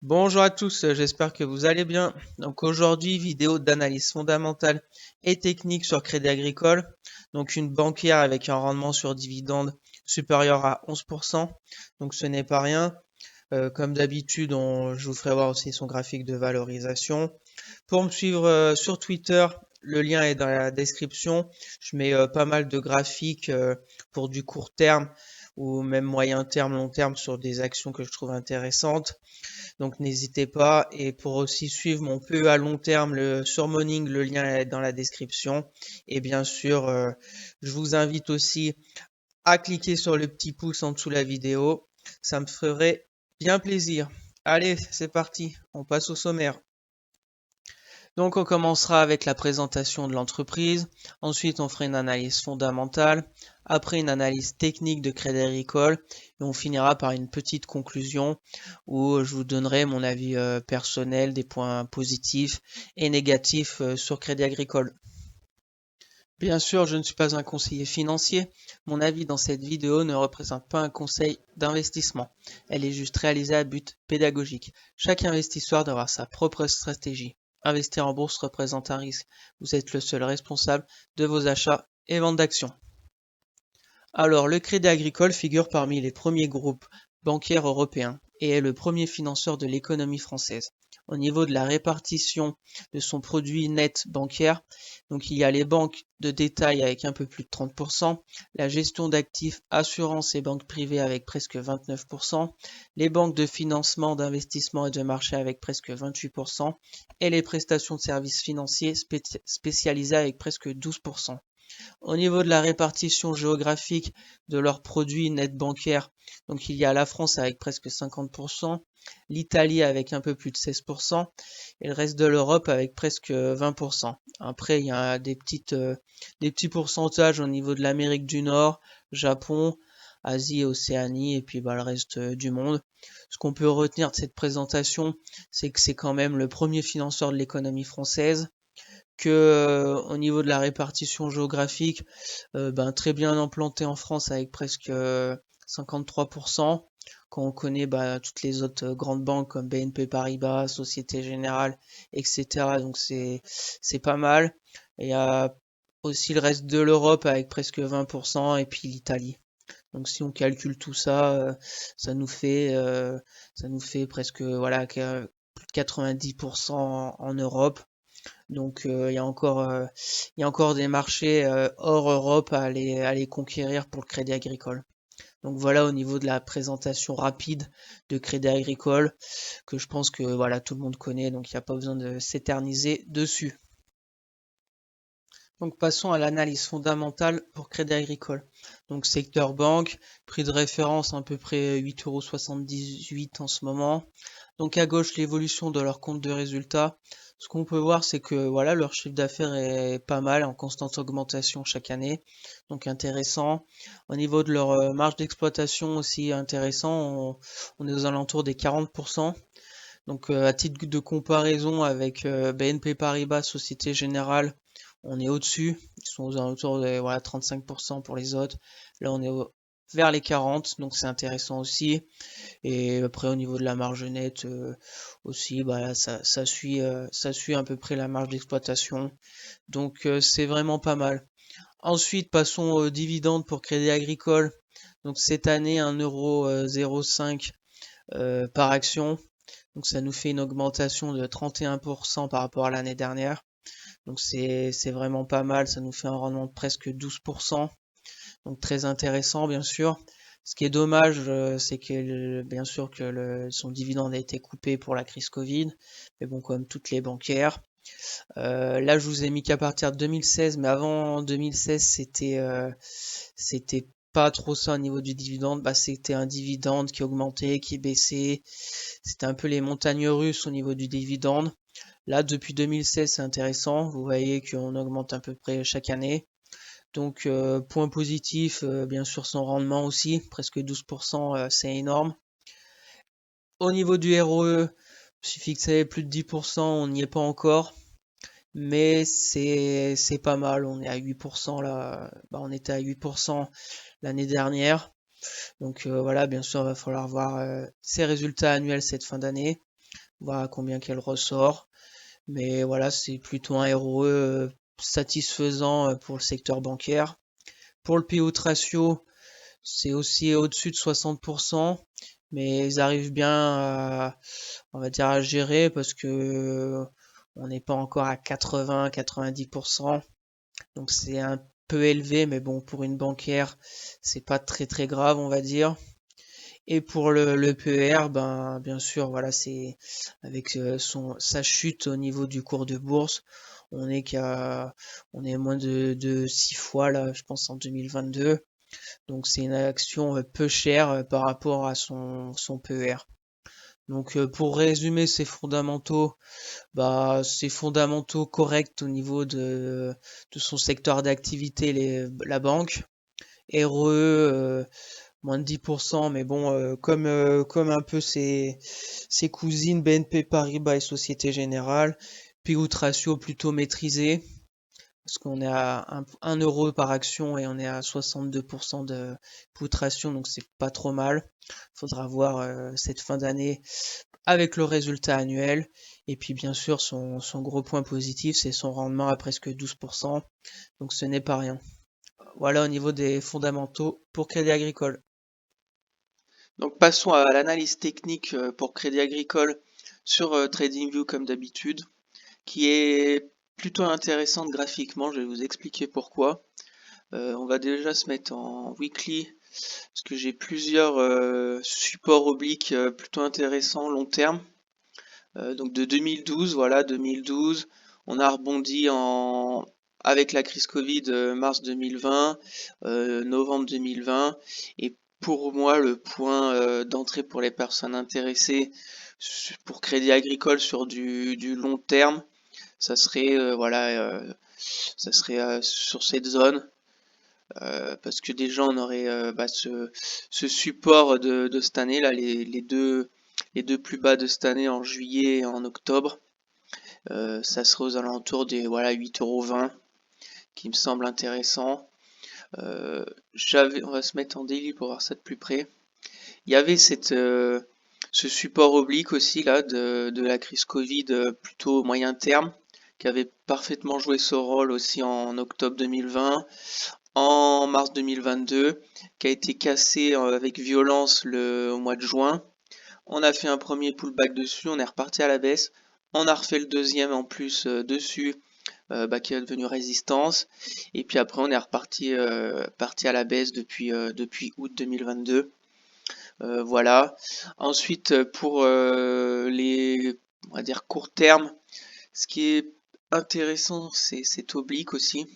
Bonjour à tous, j'espère que vous allez bien. Donc aujourd'hui, vidéo d'analyse fondamentale et technique sur Crédit Agricole. Donc une banquière avec un rendement sur dividende supérieur à 11%. Donc ce n'est pas rien. Comme d'habitude, je vous ferai voir aussi son graphique de valorisation. Pour me suivre sur Twitter, le lien est dans la description. Je mets pas mal de graphiques pour du court terme ou même moyen terme, long terme sur des actions que je trouve intéressantes. Donc n'hésitez pas. Et pour aussi suivre mon PE à long terme sur Morning, le lien est dans la description. Et bien sûr, je vous invite aussi à cliquer sur le petit pouce en dessous de la vidéo. Ça me ferait bien plaisir. Allez, c'est parti. On passe au sommaire. Donc on commencera avec la présentation de l'entreprise, ensuite on fera une analyse fondamentale, après une analyse technique de Crédit Agricole, et on finira par une petite conclusion où je vous donnerai mon avis personnel, des points positifs et négatifs sur Crédit Agricole. Bien sûr, je ne suis pas un conseiller financier. Mon avis dans cette vidéo ne représente pas un conseil d'investissement. Elle est juste réalisée à but pédagogique. Chaque investisseur devra avoir sa propre stratégie. Investir en bourse représente un risque. Vous êtes le seul responsable de vos achats et ventes d'actions. Alors, le Crédit Agricole figure parmi les premiers groupes bancaires européens et est le premier financeur de l'économie française. Au niveau de la répartition de son produit net bancaire, donc il y a les banques de détail avec un peu plus de 30%, la gestion d'actifs, assurances et banques privées avec presque 29%, les banques de financement, d'investissement et de marché avec presque 28%, et les prestations de services financiers spécialisées avec presque 12%. Au niveau de la répartition géographique de leurs produits nets bancaires, donc il y a la France avec presque 50%, l'Italie avec un peu plus de 16% et le reste de l'Europe avec presque 20%. Après, il y a des petits pourcentages au niveau de l'Amérique du Nord, Japon, Asie et Océanie et puis le reste du monde. Ce qu'on peut retenir de cette présentation, c'est que c'est quand même le premier financeur de l'économie française, que au niveau de la répartition géographique, très bien implanté en France avec presque 53%. Quand on connaît toutes les autres grandes banques comme BNP Paribas, Société Générale, etc. Donc c'est pas mal. Et il y a aussi le reste de l'Europe avec presque 20% et puis l'Italie. Donc si on calcule tout ça, ça nous fait presque plus de 90% en Europe. Donc il y a encore des marchés hors Europe à les conquérir pour le Crédit Agricole. Donc voilà au niveau de la présentation rapide de Crédit Agricole, que je pense que voilà tout le monde connaît, donc il n'y a pas besoin de s'éterniser dessus. Donc passons à l'analyse fondamentale pour Crédit Agricole. Donc secteur banque, prix de référence à peu près 8,78 € en ce moment. Donc à gauche l'évolution de leur compte de résultats. Ce qu'on peut voir, c'est que voilà, leur chiffre d'affaires est pas mal, en constante augmentation chaque année, donc intéressant. Au niveau de leur marge d'exploitation aussi intéressant, on est aux alentours des 40%. Donc à titre de comparaison avec BNP Paribas, Société Générale, on est au-dessus. Ils sont aux alentours de 35% pour les autres. Là, on est vers les 40, donc c'est intéressant aussi. Et après, au niveau de la marge nette aussi, ça suit à peu près la marge d'exploitation. Donc c'est vraiment pas mal. Ensuite, passons aux dividendes pour Crédit Agricole. Donc cette année, 1,05 € par action. Donc ça nous fait une augmentation de 31% par rapport à l'année dernière. Donc c'est vraiment pas mal, ça nous fait un rendement de presque 12%. Donc très intéressant bien sûr. Ce qui est dommage, c'est que bien sûr que son dividende a été coupé pour la crise Covid, mais bon, comme toutes les bancaires. Là, je vous ai mis qu'à partir de 2016, mais avant 2016, c'était pas trop ça au niveau du dividende. C'était un dividende qui augmentait, qui baissait. C'était un peu les montagnes russes au niveau du dividende. Là, depuis 2016, c'est intéressant. Vous voyez qu'on augmente à peu près chaque année. Donc, point positif, bien sûr, son rendement aussi, presque 12%, c'est énorme. Au niveau du ROE, je fixé plus de 10%, on n'y est pas encore, mais c'est pas mal. On est à 8% là, on était à 8% l'année dernière. Donc voilà, bien sûr, il va falloir voir ses résultats annuels cette fin d'année. voir à combien qu'elle ressort. Mais voilà, c'est plutôt un ROE satisfaisant pour le secteur bancaire. Pour le payout ratio, c'est aussi au-dessus de 60%, mais ils arrivent bien à, on va dire, à gérer parce que on n'est pas encore à 80-90%. Donc c'est un peu élevé, mais bon, pour une bancaire, c'est pas très très grave, on va dire. Et pour le PER, ben bien sûr, voilà, c'est avec sa chute au niveau du cours de bourse, on est moins de 6 fois là, je pense en 2022. Donc c'est une action peu chère par rapport à son PER. Donc pour résumer ces fondamentaux, bah ces fondamentaux corrects au niveau de son secteur d'activité, la banque. RE moins de 10%, mais bon, comme un peu ses cousines BNP Paribas et Société Générale, Piout ratio plutôt maîtrisé, parce qu'on est à 1 euro par action et on est à 62% de Piout ratio, donc c'est pas trop mal. Faudra voir cette fin d'année avec le résultat annuel. Et puis bien sûr, son gros point positif, c'est son rendement à presque 12%, donc ce n'est pas rien. Voilà au niveau des fondamentaux pour Crédit Agricole. Donc passons à l'analyse technique pour Crédit Agricole sur TradingView comme d'habitude, qui est plutôt intéressante graphiquement. Je vais vous expliquer pourquoi. On va déjà se mettre en weekly parce que j'ai plusieurs supports obliques plutôt intéressants long terme. Donc de 2012, voilà 2012, on a rebondi avec la crise Covid mars 2020, novembre 2020, et pour moi le point d'entrée pour les personnes intéressées pour Crédit Agricole sur du long terme, ça serait sur cette zone. Parce que déjà on aurait ce support de cette année là, les deux plus bas de cette année en juillet et en octobre. Ça serait aux alentours des voilà 8,20 € qui me semble intéressant. On va se mettre en daily pour voir ça de plus près. Il y avait ce support oblique aussi là de la crise Covid plutôt moyen terme qui avait parfaitement joué ce rôle aussi en octobre 2020, en mars 2022, qui a été cassé avec violence au mois de juin. On a fait un premier pullback dessus, on est reparti à la baisse. On a refait le deuxième en plus dessus, qui est devenu résistance. Et puis après, on est reparti parti à la baisse depuis août 2022. Voilà. Ensuite, pour les on va dire court terme, ce qui est intéressant, c'est cette oblique aussi,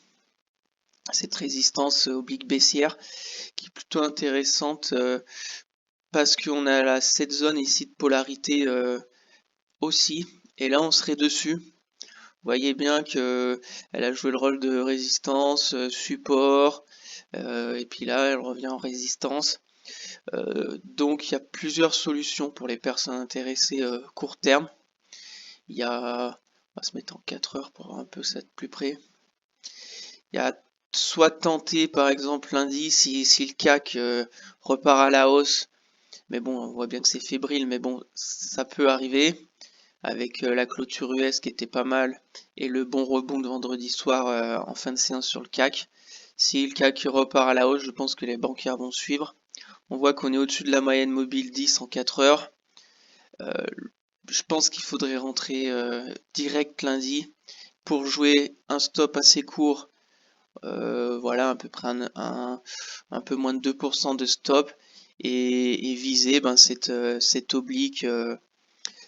cette résistance oblique baissière, qui est plutôt intéressante parce qu'on a cette zone ici de polarité aussi, et là on serait dessus. Vous voyez bien que elle a joué le rôle de résistance, support, et puis là elle revient en résistance. Donc il y a plusieurs solutions pour les personnes intéressées court terme. Il y a, on va se mettre en 4 heures pour voir un peu ça de plus près. Il y a soit tenter par exemple lundi si le CAC repart à la hausse, mais bon on voit bien que c'est fébrile, mais bon ça peut arriver avec la clôture US qui était pas mal et le bon rebond de vendredi soir en fin de séance sur le CAC. Si le CAC repart à la hausse, je pense que les bancaires vont suivre. On voit qu'on est au-dessus de la moyenne mobile 10 en 4 heures. Je pense qu'il faudrait rentrer direct lundi pour jouer un stop assez court. Voilà, à peu près un peu moins de 2% de stop et viser cette oblique,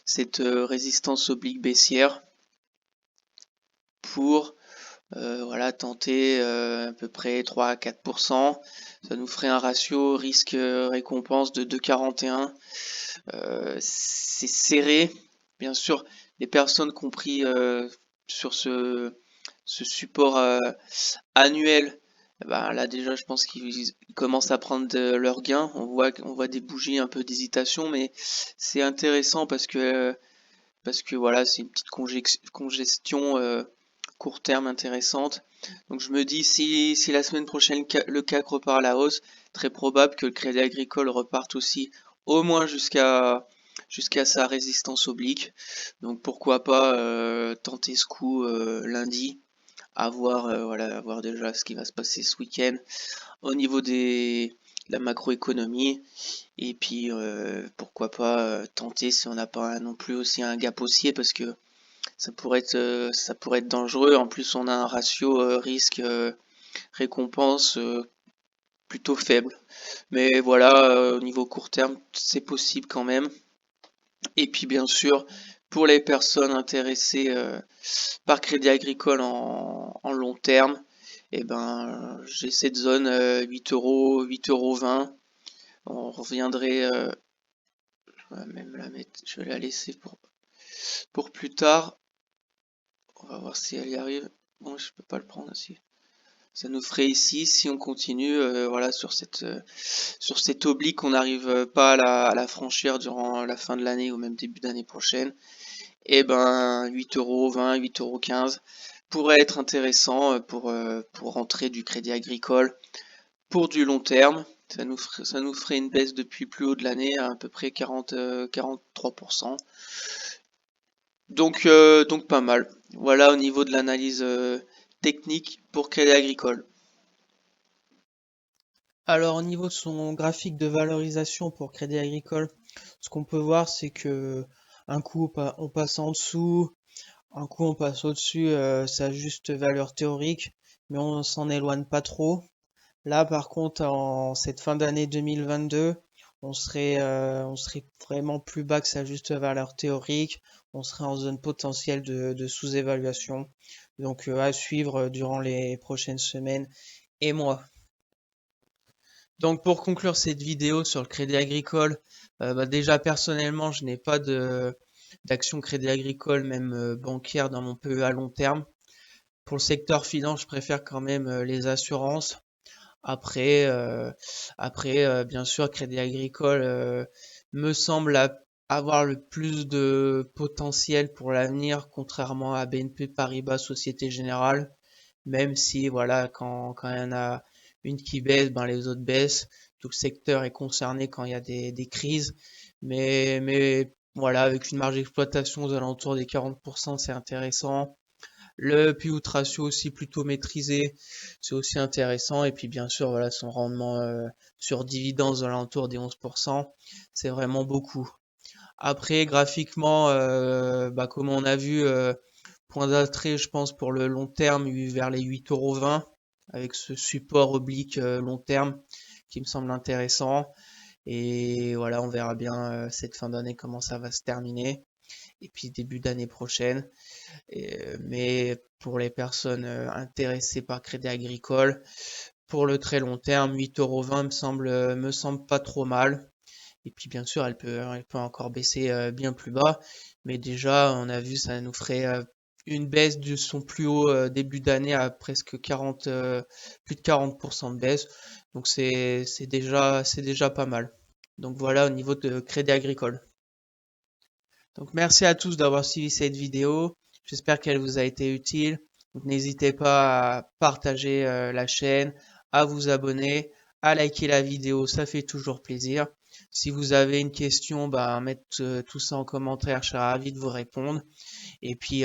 cette résistance oblique baissière pour voilà, tenter à peu près 3 à 4%. Ça nous ferait un ratio risque-récompense de 2,41. C'est serré. Bien sûr, les personnes qui ont pris sur ce support annuel, bah là déjà je pense qu'ils commencent à prendre leurs gains. On voit des bougies, un peu d'hésitation, mais c'est intéressant parce que voilà, c'est une petite congestion court terme intéressante. Donc je me dis si la semaine prochaine le CAC repart à la hausse, très probable que le Crédit Agricole reparte aussi au moins jusqu'à sa résistance oblique. Donc pourquoi pas tenter ce coup lundi, à voir, voilà, à voir déjà ce qui va se passer ce week-end au niveau de la macroéconomie. Et puis pourquoi pas tenter si on n'a pas non plus aussi un gap haussier, parce que ça pourrait être dangereux. En plus, on a un ratio risque récompense plutôt faible. Mais voilà, au niveau court terme, c'est possible quand même. Et puis bien sûr, pour les personnes intéressées par Crédit Agricole en long terme, eh ben, j'ai cette zone 8 euros, 8,20 €. On reviendrait, je vais même la mettre, je vais la laisser pour plus tard. On va voir si elle y arrive. Bon, je peux pas le prendre aussi. Ça nous ferait ici, si on continue, voilà, sur cette oblique, on n'arrive pas à la franchir durant la fin de l'année ou même début d'année prochaine, et ben 8,20 €, 8,15 € pourrait être intéressant pour rentrer du Crédit Agricole pour du long terme. Ça nous ferait une baisse depuis plus haut de l'année à peu près 43%. Donc pas mal. Voilà au niveau de l'analyse technique pour Crédit Agricole. Alors au niveau de son graphique de valorisation pour Crédit Agricole, ce qu'on peut voir, c'est que un coup on passe en dessous, un coup on passe au-dessus, sa juste valeur théorique, mais on s'en éloigne pas trop. Là par contre, en cette fin d'année 2022, on serait vraiment plus bas que sa juste valeur théorique, on serait en zone potentielle de sous-évaluation. Donc à suivre durant les prochaines semaines et mois. Donc pour conclure cette vidéo sur le Crédit Agricole, déjà personnellement je n'ai pas d'action Crédit Agricole, même bancaire, dans mon PE à long terme. Pour le secteur finance, je préfère quand même les assurances. Après, bien sûr, Crédit Agricole me semble avoir le plus de potentiel pour l'avenir, contrairement à BNP Paribas, Société Générale. Même si, voilà, quand il y en a une qui baisse, ben les autres baissent. Tout le secteur est concerné quand il y a des crises. Mais voilà, avec une marge d'exploitation aux alentours des 40%, c'est intéressant. Le P/E ratio aussi plutôt maîtrisé, c'est aussi intéressant. Et puis bien sûr, voilà, son rendement sur dividendes aux alentours des 11%, c'est vraiment beaucoup. Après, graphiquement, comme on a vu, point d'attrait, je pense, pour le long terme, vers les 8,20 €, avec ce support oblique long terme qui me semble intéressant. Et voilà, on verra bien cette fin d'année comment ça va se terminer. Et puis début d'année prochaine. Mais pour les personnes intéressées par Crédit Agricole, pour le très long terme, 8,20 € me semble pas trop mal. Et puis bien sûr, elle peut encore baisser bien plus bas. Mais déjà, on a vu, ça nous ferait une baisse de son plus haut début d'année à presque 40, plus de 40% de baisse. Donc c'est déjà pas mal. Donc voilà au niveau de Crédit Agricole. Donc merci à tous d'avoir suivi cette vidéo. J'espère qu'elle vous a été utile. Donc n'hésitez pas à partager la chaîne, à vous abonner, à liker la vidéo, ça fait toujours plaisir. Si vous avez une question, mettez tout ça en commentaire, je serai ravi de vous répondre. Et puis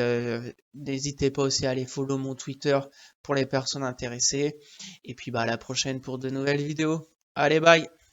n'hésitez pas aussi à aller follow mon Twitter pour les personnes intéressées. Et puis à la prochaine pour de nouvelles vidéos. Allez, bye!